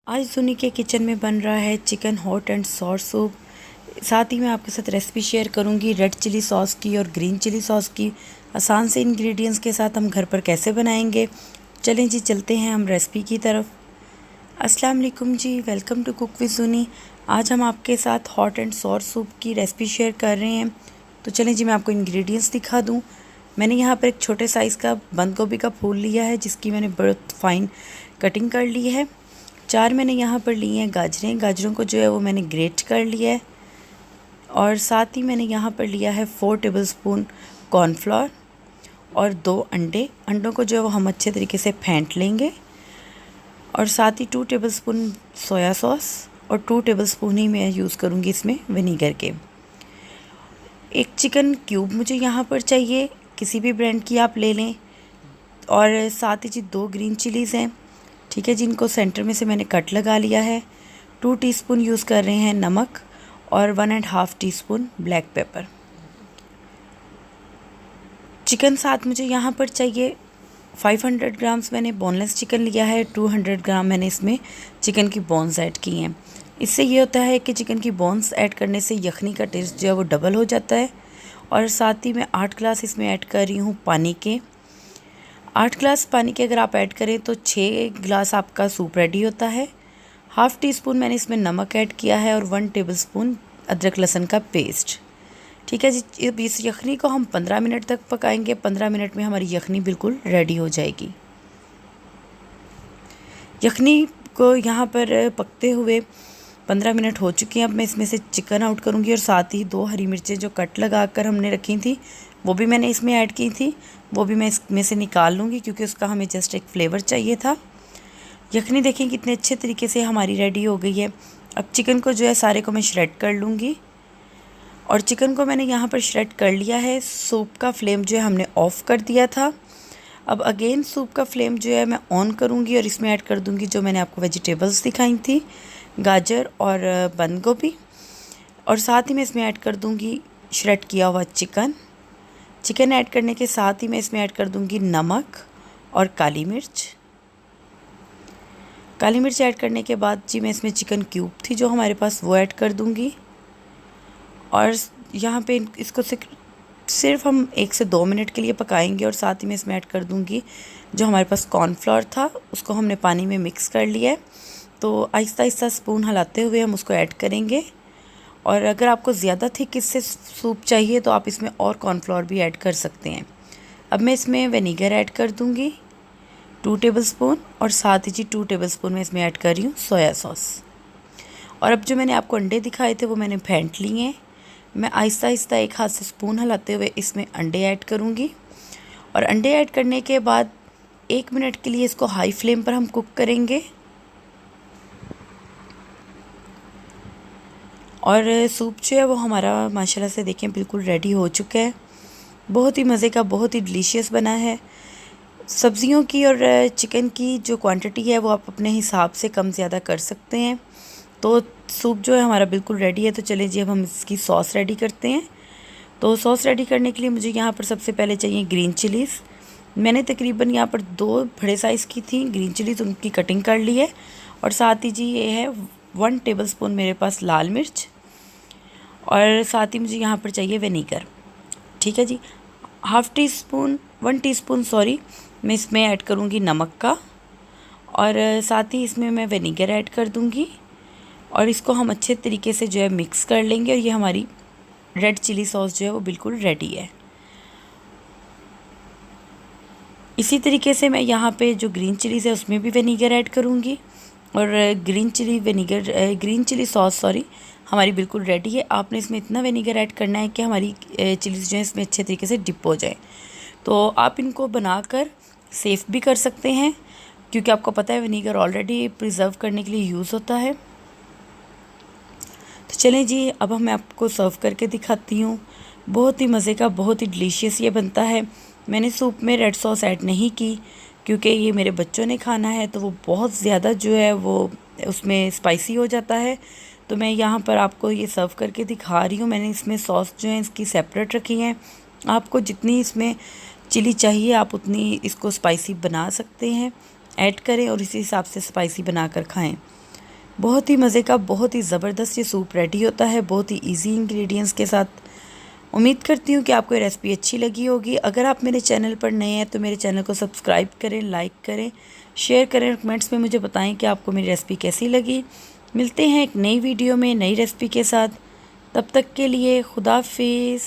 आज सुनी के किचन में बन रहा है chicken hot and sour soup. साथ ही मैं आपके साथ रेसिपी शेयर करूंगी रेड चिली सॉस की और ग्रीन चिली सॉस की। आसान से इंग्रेडिएंट्स के साथ हम घर पर कैसे बनाएंगे। चलें जी, चलते हैं हम रेसिपी की तरफ। अस्सलाम वालेकुम जी, वेलकम टू कुक विद सुनी। आज हम आपके साथ हॉट एंड सॉर सूप की रेसिपी शेयर कर रहे हैं। तो चलें जी, मैं आपको इंग्रेडिएंट्स दिखा दूँ। मैंने यहाँ पर एक छोटे साइज़ का बंद गोभी का फूल लिया है, जिसकी मैंने बहुत फाइन कटिंग कर ली है। 4 मैंने यहाँ पर लिए हैं गाजरें। गाजरों को जो है वो मैंने ग्रेट कर लिया है। और साथ ही मैंने यहाँ पर लिया है 4 टेबलस्पून कॉर्नफ्लोर और 2 अंडे। अंडों को जो है वो हम अच्छे तरीके से फेंट लेंगे। और साथ ही 2 टेबलस्पून सोया सॉस और 2 टेबलस्पून ही मैं यूज़ करूँगी इसमें विनीगर के। एक चिकन क्यूब मुझे यहाँ पर चाहिए, किसी भी ब्रांड की आप ले लें। और साथ ही जी 2 ग्रीन चिलीज़ हैं, ठीक है, जिनको सेंटर में से मैंने कट लगा लिया है। 2 टीस्पून यूज़ कर रहे हैं नमक और 1.5 टीस्पून ब्लैक पेपर। चिकन साथ मुझे यहाँ पर चाहिए 500 ग्राम्स मैंने बोनलेस चिकन लिया है। 200 ग्राम मैंने इसमें चिकन की बोन्स ऐड की हैं। इससे ये होता है कि चिकन की बोन्स ऐड करने से यखनी का टेस्ट जो है वो डबल हो जाता है। और साथ ही मैं 8 ग्लास इसमें ऐड कर रही हूँ पानी के। 8 ग्लास पानी के अगर आप ऐड करें तो 6 ग्लास आपका सूप रेडी होता है। हाफ़ टी स्पून मैंने इसमें नमक ऐड किया है और 1 टेबलस्पून अदरक लहसुन का पेस्ट, ठीक है जी। अब इस यखनी को हम 15 मिनट तक पकाएंगे। 15 मिनट में हमारी यखनी बिल्कुल रेडी हो जाएगी। यखनी को यहाँ पर पकते हुए 15 मिनट हो चुके हैं। अब मैं इसमें से चिकन आउट करूँगी और साथ ही 2 हरी मिर्चें जो कट लगा कर हमने रखी थी वो भी मैंने इसमें ऐड की थी, वो भी मैं इसमें से निकाल लूँगी क्योंकि उसका हमें जस्ट एक फ्लेवर चाहिए था। यखनी देखें कितने अच्छे तरीके से हमारी रेडी हो गई है। अब चिकन को जो है सारे को मैं श्रेड कर लूँगी। और चिकन को मैंने यहाँ पर श्रेड कर लिया है। सूप का फ्लेम जो है हमने ऑफ़ कर दिया था। अब अगेन सूप का फ्लेम जो है मैं ऑन करूँगी और इसमें ऐड कर दूँगी जो मैंने आपको वेजिटेबल्स दिखाई थी, गाजर और बंद गोभी। और साथ ही मैं इसमें ऐड कर दूँगी श्रेड किया हुआ चिकन। चिकन ऐड करने के साथ ही मैं इसमें ऐड कर दूँगी नमक और काली मिर्च। काली मिर्च ऐड करने के बाद जी मैं इसमें चिकन क्यूब थी जो हमारे पास वो ऐड कर दूँगी। और यहाँ पे इसको सिर्फ हम 1 से 2 मिनट के लिए पकाएंगे। और साथ ही मैं इसमें ऐड कर दूँगी जो हमारे पास कॉर्नफ्लोर था, उसको हमने पानी में मिक्स कर लिया है। तो आहिस्ता आहिस्ता स्पून हिलाते हुए हम उसको ऐड करेंगे। और अगर आपको ज़्यादा थिक इससे सूप चाहिए तो आप इसमें और कॉर्नफ्लोर भी ऐड कर सकते हैं। अब मैं इसमें विनीगर ऐड कर दूँगी 2 टेबलस्पून और साथ ही जी 2 टेबलस्पून मैं इसमें ऐड कर रही हूँ सोया सॉस। और अब जो मैंने आपको अंडे दिखाए थे वो मैंने फेंट लिए हैं। मैं आहिस्ता आहिस्ता एक हाथ से स्पून हिलाते हुए इसमें अंडे ऐड करूँगी। और अंडे ऐड करने के बाद 1 मिनट के लिए इसको हाई फ्लेम पर हम कुक करेंगे। और सूप जो है वो हमारा माशाल्लाह से देखें बिल्कुल रेडी हो चुका है। बहुत ही मज़े का, बहुत ही डिलीशियस बना है। सब्ज़ियों की और चिकन की जो क्वांटिटी है वो आप अपने हिसाब से कम ज़्यादा कर सकते हैं। तो सूप जो है हमारा बिल्कुल रेडी है। तो चलिए जी अब हम इसकी सॉस रेडी करते हैं। तो सॉस रेडी करने के लिए मुझे यहाँ पर सबसे पहले चाहिए ग्रीन चिलीज़। मैंने तकरीबन यहाँ पर 2 बड़े साइज़ की थी ग्रीन चिलीज़, उनकी कटिंग कर ली है। और साथ ही जी ये है 1 टेबलस्पून मेरे पास लाल मिर्च। और साथ ही मुझे यहाँ पर चाहिए विनीगर, ठीक है जी। 1 टीस्पून मैं इसमें ऐड करूँगी नमक का। और साथ ही इसमें मैं विनीगर ऐड कर दूँगी। और इसको हम अच्छे तरीके से जो है मिक्स कर लेंगे। और ये हमारी रेड चिली सॉस जो है वो बिल्कुल रेडी है। इसी तरीके से मैं यहाँ पे जो ग्रीन चिलीज़ है उसमें भी विनीगर ऐड करूँगी। और ग्रीन चिली सॉस हमारी बिल्कुल रेडी है। आपने इसमें इतना विनीगर ऐड करना है कि हमारी चिलीज़ जो है इसमें अच्छे तरीके से डिप हो जाए। तो आप इनको बनाकर सेव भी कर सकते हैं क्योंकि आपको पता है विनीगर ऑलरेडी प्रिजर्व करने के लिए यूज़ होता है। तो चलें जी अब मैं आपको सर्व करके दिखाती हूँ। बहुत ही मज़े का, बहुत ही डिलीशियस ये बनता है। मैंने सूप में रेड सॉस ऐड नहीं की क्योंकि ये मेरे बच्चों ने खाना है तो वो बहुत ज़्यादा जो है वो उसमें स्पाइसी हो जाता है। तो मैं यहाँ पर आपको ये सर्व करके दिखा रही हूँ। मैंने इसमें सॉस जो है इसकी सेपरेट रखी हैं। आपको जितनी इसमें चिली चाहिए आप उतनी इसको स्पाइसी बना सकते हैं, ऐड करें और इसी हिसाब से स्पाइसी बनाकर खाएं। बहुत ही मज़े का, बहुत ही ज़बरदस्त ये सूप रेडी होता है, बहुत ही इजी इंग्रेडिएंट्स के साथ। उम्मीद करती हूँ कि आपको ये रेसिपी अच्छी लगी होगी। अगर आप मेरे चैनल पर नए हैं तो मेरे चैनल को सब्सक्राइब करें, लाइक करें, शेयर करें, कमेंट्स में मुझे बताएं कि आपको मेरी रेसिपी कैसी लगी। मिलते हैं एक नई वीडियो में नई रेसिपी के साथ। तब तक के लिए खुदा हाफिज़।